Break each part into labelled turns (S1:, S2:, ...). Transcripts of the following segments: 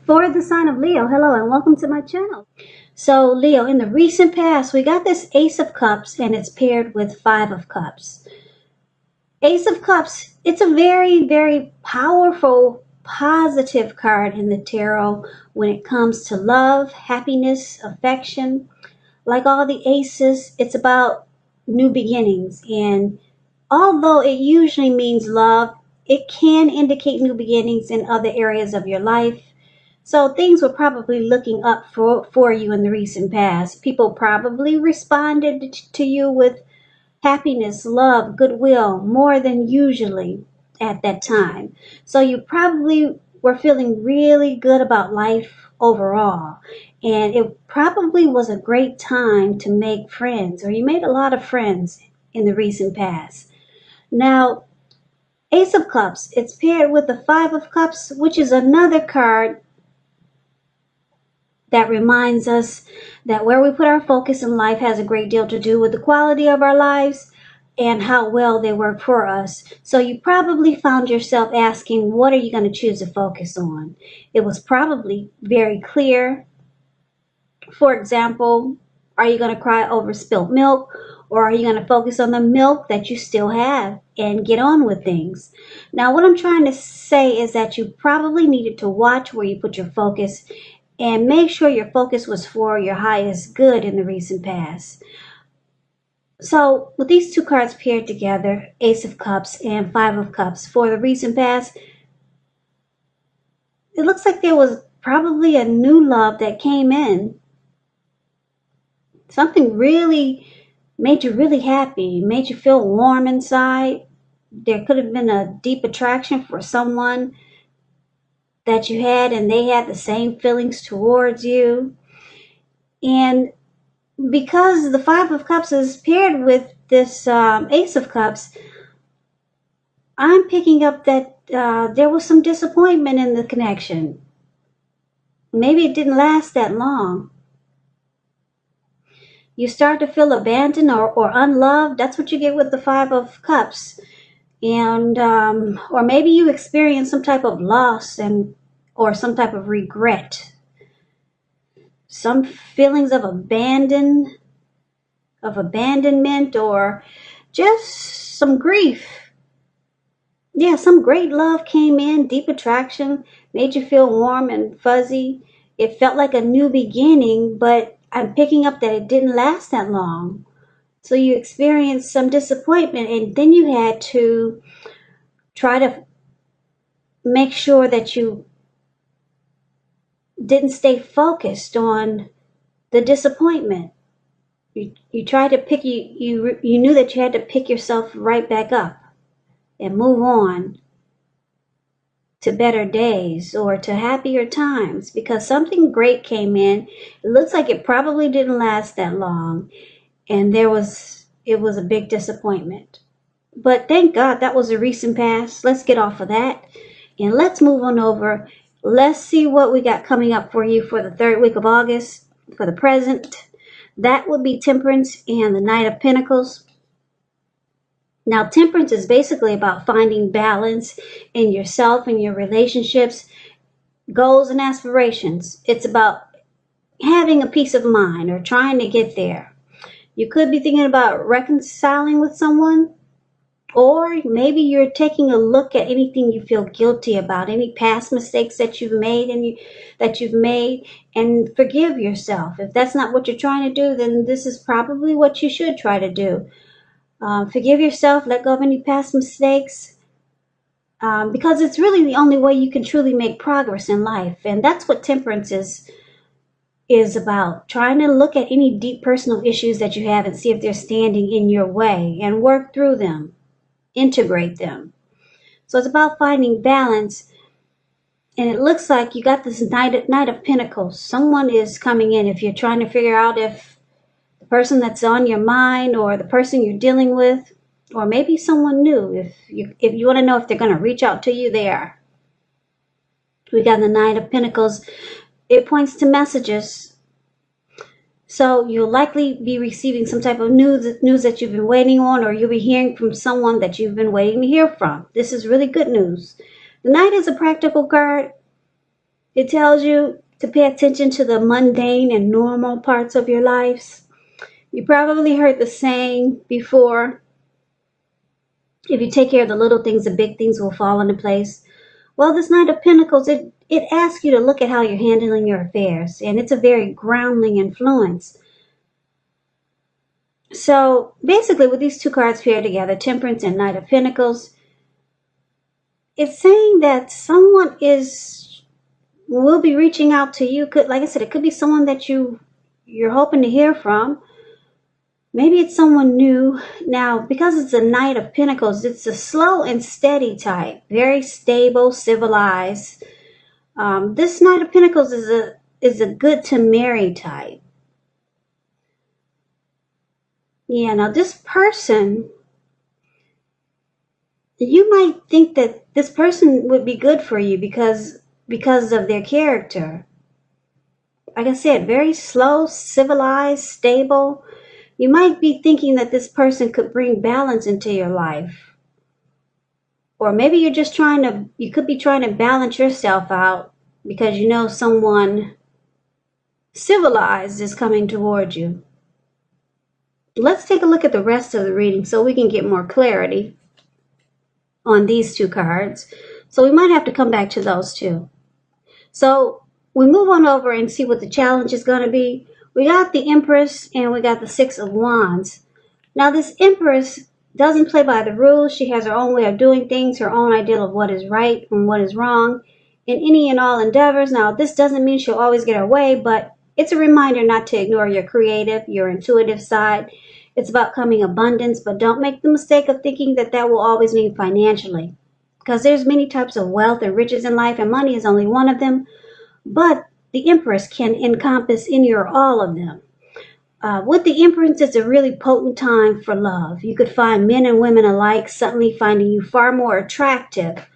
S1: For the sign of Leo, hello and welcome to my channel. So Leo, in the recent past, we got this Ace of Cups and it's paired with Five of Cups. Ace of Cups, it's a very, very powerful, positive card in the tarot when it comes to love, happiness, affection. Like all the aces, it's about new beginnings. And although it usually means love, it can indicate new beginnings in other areas of your life. So things were probably looking up for you in the recent past. People probably responded to you with happiness, love, goodwill, more than usually at that time. So you probably were feeling really good about life overall. And it probably was a great time to make friends, or you made a lot of friends in the recent past. Now, Ace of Cups, it's paired with the Five of Cups, which is another card that reminds us that where we put our focus in life has a great deal to do with the quality of our lives and how well they work for us. So you probably found yourself asking, what are you going to choose to focus on? It was probably very clear. For example, are you going to cry over spilt milk, or are you going to focus on the milk that you still have and get on with things? Now, what I'm trying to say is that you probably needed to watch where you put your focus and make sure your focus was for your highest good in the recent past. So with these two cards paired together, Ace of Cups and Five of Cups, for the recent past, it looks like there was probably a new love that came in. Something really made you really happy, made you feel warm inside. There could have been a deep attraction for someone that you had and they had the same feelings towards you. And because the Five of Cups is paired with this Ace of Cups, I'm picking up that there was some disappointment in the connection. Maybe it didn't last that long. You start to feel abandoned or unloved. That's what you get with the Five of Cups. And or maybe you experience some type of loss or some type of regret. Some feelings of abandonment, or just some grief. Yeah, some great love came in, deep attraction, made you feel warm and fuzzy. It felt like a new beginning, but I'm picking up that it didn't last that long. So you experienced some disappointment, and then you had to try to make sure that you didn't stay focused on the disappointment. You tried to pick you knew that you had to pick yourself right back up and move on to better days or to happier times, because something great came in. It looks like it probably didn't last that long, and it was a big disappointment. But thank God that was a recent past. Let's get off of that and let's move on over. Let's see what we got coming up for you for the third week of August for the present. That would be Temperance and the Knight of Pentacles. Now, temperance is basically about finding balance in yourself and your relationships, goals, and aspirations. It's about having a peace of mind or trying to get there. You could be thinking about reconciling with someone, or maybe you're taking a look at anything you feel guilty about, any past mistakes that you've made and forgive yourself. If that's not what you're trying to do, then this is probably what you should try to do. Forgive yourself, let go of any past mistakes, because it's really the only way you can truly make progress in life. And that's what temperance is about, trying to look at any deep personal issues that you have and see if they're standing in your way and work through them, integrate them. So it's about finding balance. And it looks like you got this Knight of Pentacles. Someone is coming in. If you're trying to figure out if the person that's on your mind or the person you're dealing with, or maybe someone new, if you want to know if they're going to reach out to you, they are. We got the Knight of Pentacles. It points to messages. So you'll likely be receiving some type of news that you've been waiting on, or you'll be hearing from someone that you've been waiting to hear from. This is really good news. The Knight is a practical card. It tells you to pay attention to the mundane and normal parts of your lives. You probably heard the saying before, if you take care of the little things, the big things will fall into place. Well, this Knight of Pentacles, it asks you to look at how you're handling your affairs, and it's a very grounding influence. So basically, with these two cards paired together, Temperance and Knight of Pentacles, it's saying that someone will be reaching out to you. Could, like I said, it could be someone that you're hoping to hear from. Maybe it's someone new. Now, because it's a Knight of Pentacles, it's a slow and steady type, very stable, civilized. This Knight of Pentacles is a good to marry type. Yeah, now this person, you might think that this person would be good for you because of their character. Like I said, very slow, civilized, stable. You might be thinking that this person could bring balance into your life. Or maybe you could be trying to balance yourself out because you know someone civilized is coming toward you. Let's take a look at the rest of the reading so we can get more clarity on these two cards. So we might have to come back to those two. So we move on over and see what the challenge is going to be. We got the Empress and we got the Six of Wands. Now this Empress doesn't play by the rules. She has her own way of doing things, her own ideal of what is right and what is wrong in any and all endeavors. Now this doesn't mean she'll always get her way, but it's a reminder not to ignore your creative, your intuitive side. It's about coming abundance, but don't make the mistake of thinking that that will always mean financially. Because there's many types of wealth and riches in life, and money is only one of them. But the Empress can encompass any or all of them. With the Empress, it's a really potent time for love. You could find men and women alike suddenly finding you far more attractive,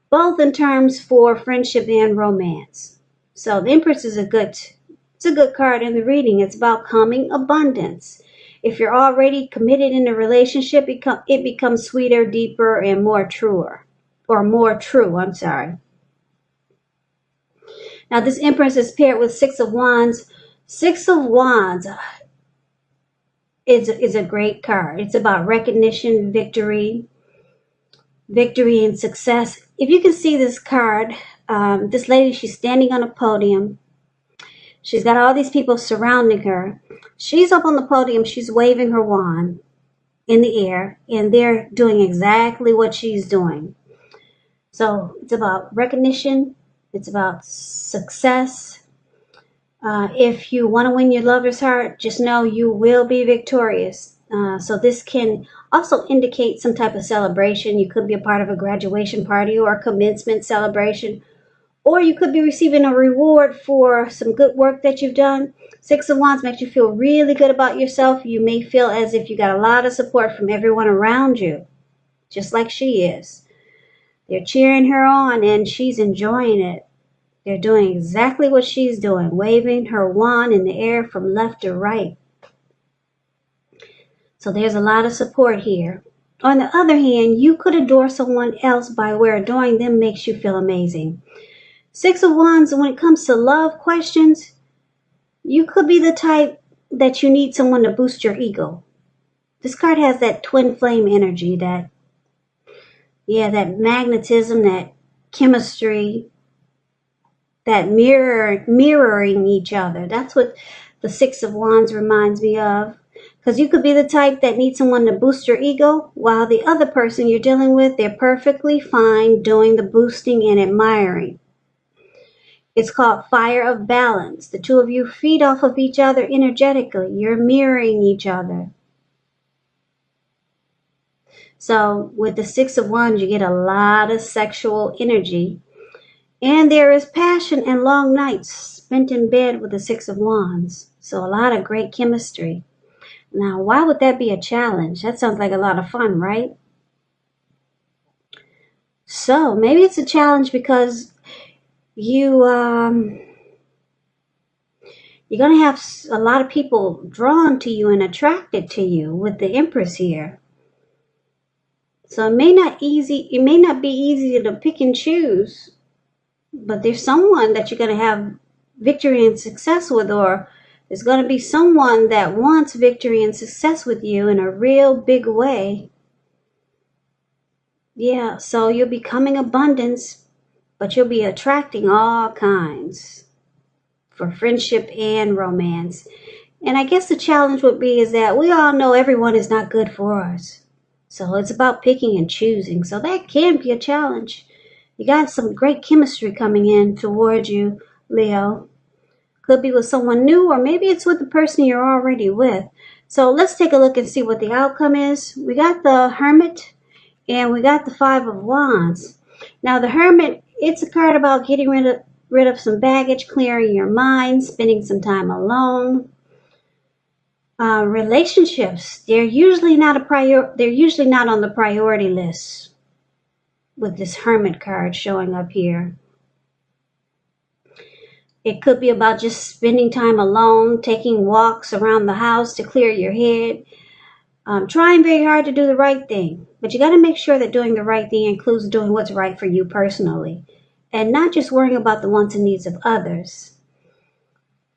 S1: both in terms for friendship and romance. So the Empress is a good card in the reading. It's about coming abundance. If you're already committed in a relationship, it becomes sweeter, deeper, and more true. I'm sorry. Now this Empress is paired with Six of Wands. Six of Wands is a great card. It's about recognition, victory and success. If you can see this card, this lady, she's standing on a podium. She's got all these people surrounding her. She's up on the podium. She's waving her wand in the air, and they're doing exactly what she's doing. So it's about recognition. It's about success. If you want to win your lover's heart, just know you will be victorious. So this can also indicate some type of celebration. You could be a part of a graduation party or a commencement celebration, or you could be receiving a reward for some good work that you've done. Six of Wands makes you feel really good about yourself. You may feel as if you got a lot of support from everyone around you, just like she is. They're cheering her on and she's enjoying it. They're doing exactly what she's doing, waving her wand in the air from left to right. So there's a lot of support here. On the other hand, you could adore someone else by where adoring them makes you feel amazing. Six of Wands, when it comes to love questions, you could be the type that you need someone to boost your ego. This card has that twin flame energy, that magnetism, that chemistry, that mirroring each other. That's what the Six of Wands reminds me of. Because you could be the type that needs someone to boost your ego, while the other person you're dealing with, they're perfectly fine doing the boosting and admiring. It's called Fire of Balance. The two of you feed off of each other energetically. You're mirroring each other. So with the Six of Wands, you get a lot of sexual energy. And there is passion and long nights spent in bed with the Six of Wands. So a lot of great chemistry. Now, why would that be a challenge? That sounds like a lot of fun, right? So maybe it's a challenge because you're going to have a lot of people drawn to you and attracted to you with the Empress here. So it may not be easy to pick and choose but there's someone that you're going to have victory and success with, or there's going to be someone that wants victory and success with you in a real big way. Yeah, so you'll be coming abundance, but you'll be attracting all kinds for friendship and romance. And I guess the challenge would be is that we all know everyone is not good for us. So it's about picking and choosing. So that can be a challenge. You got some great chemistry coming in towards you, Leo. Could be with someone new, or maybe it's with the person you're already with. So let's take a look and see what the outcome is. We got the Hermit and we got the Five of Wands. Now the Hermit, it's a card about getting rid of some baggage, clearing your mind, spending some time alone. Relationships, they're usually not on the priority list with this Hermit card showing up here. It could be about just spending time alone, taking walks around the house to clear your head, trying very hard to do the right thing. But you got to make sure that doing the right thing includes doing what's right for you personally and not just worrying about the wants and needs of others.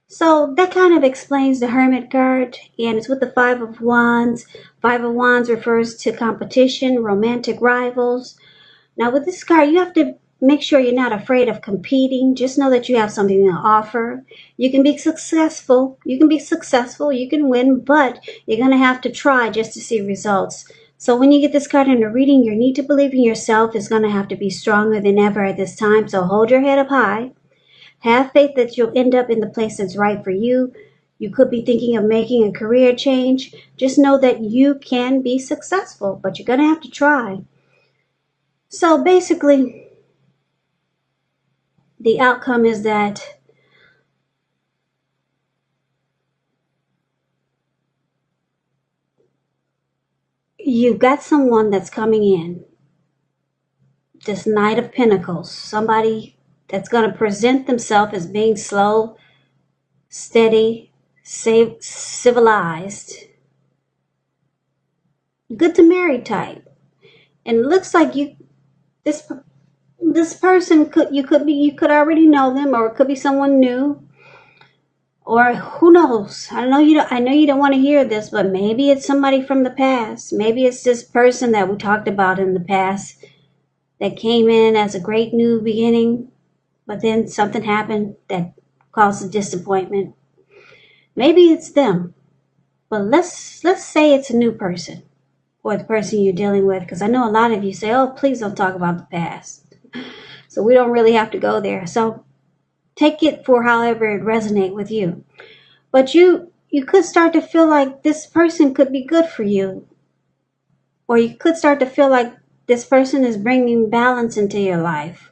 S1: So that kind of explains the Hermit card, and it's with the Five of Wands. Five of Wands refers to competition, romantic rivals. Now with this card, you have to make sure you're not afraid of competing. Just know that you have something to offer. You can be successful. You can win, but you're going to have to try just to see results. So when you get this card in a reading, your need to believe in yourself is going to have to be stronger than ever at this time. So hold your head up high. Have faith that you'll end up in the place that's right for you. You could be thinking of making a career change. Just know that you can be successful, but you're going to have to try. So basically, the outcome is that you've got someone that's coming in. This Knight of Pentacles, somebody that's going to present themselves as being slow, steady, civilized, good to marry type. And it looks like this person you could already know them, or it could be someone new, or who knows. I know you don't want to hear this, but maybe it's somebody from the past. Maybe it's this person that we talked about in the past that came in as a great new beginning, but then something happened that caused a disappointment. Maybe it's them, but let's say it's a new person, or the person you're dealing with, because I know a lot of you say, oh, please don't talk about the past. So we don't really have to go there. So take it for however it resonates with you. But you could start to feel like this person could be good for you, or you could start to feel like this person is bringing balance into your life,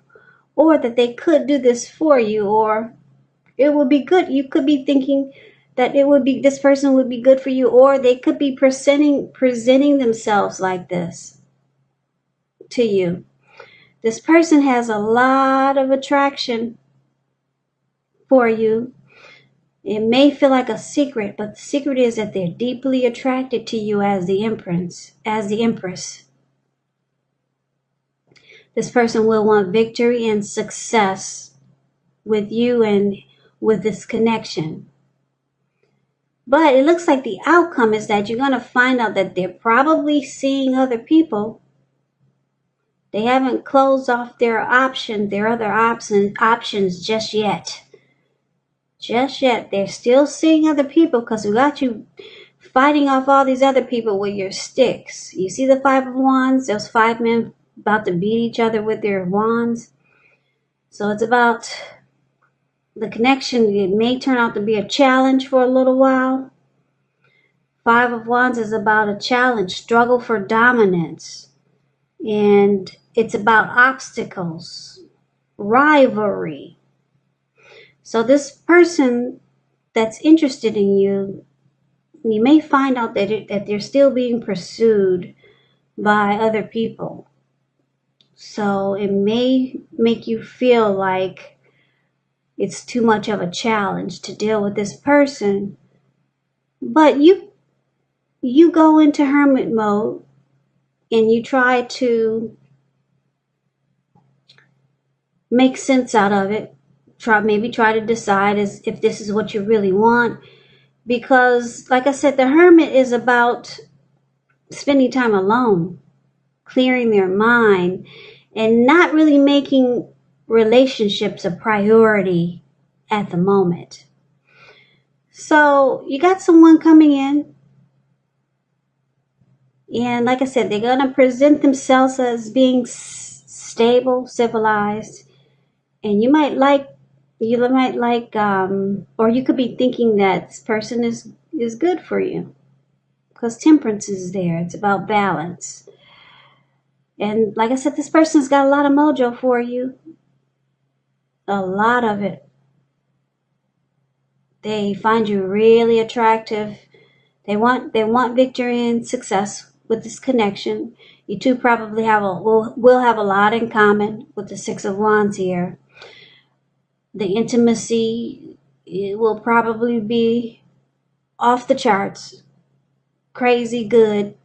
S1: or that they could do this for you, or it would be good. You could be thinking that this person would be good for you, or they could be presenting themselves like this to you. This person has a lot of attraction for you. It may feel like a secret, but the secret is that they're deeply attracted to you as the Empress. This person will want victory and success with you and with this connection. But it looks like the outcome is that you're going to find out that they're probably seeing other people. They haven't closed off their other options just yet. Just yet. They're still seeing other people, because we got you fighting off all these other people with your sticks. You see the Five of Wands? Those five men about to beat each other with their wands. So it's about the connection. It may turn out to be a challenge for a little while. Five of Wands is about a challenge, struggle for dominance. And it's about obstacles, rivalry. So this person that's interested in you, you may find out that they're still being pursued by other people. So it may make you feel like it's too much of a challenge to deal with this person. But you go into hermit mode and you try to make sense out of it. Try to decide as if this is what you really want. Because, like I said, the hermit is about spending time alone, clearing their mind, and not really making relationships a priority at the moment. So you got someone coming in, and like I said, they're going to present themselves as being stable, civilized, and or you could be thinking that this person is good for you because temperance is there. It's about balance. And like I said, this person's got a lot of mojo for you. A lot of it. They find you really attractive. They want victory and success with this connection. You two probably will have a lot in common with the Six of Wands here. The intimacy, it will probably be off the charts, crazy good,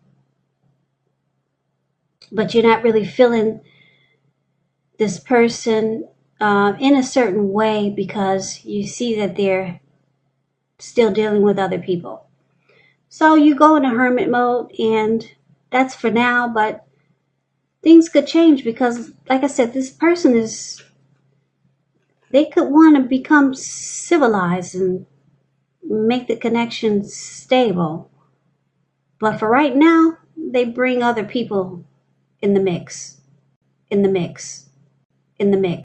S1: but you're not really feeling this person in a certain way because you see that they're still dealing with other people. So you go into hermit mode, and that's for now, but things could change because, like I said, this person they could want to become civilized and make the connection stable. But for right now, they bring other people in the mix, in the mix, in the mix.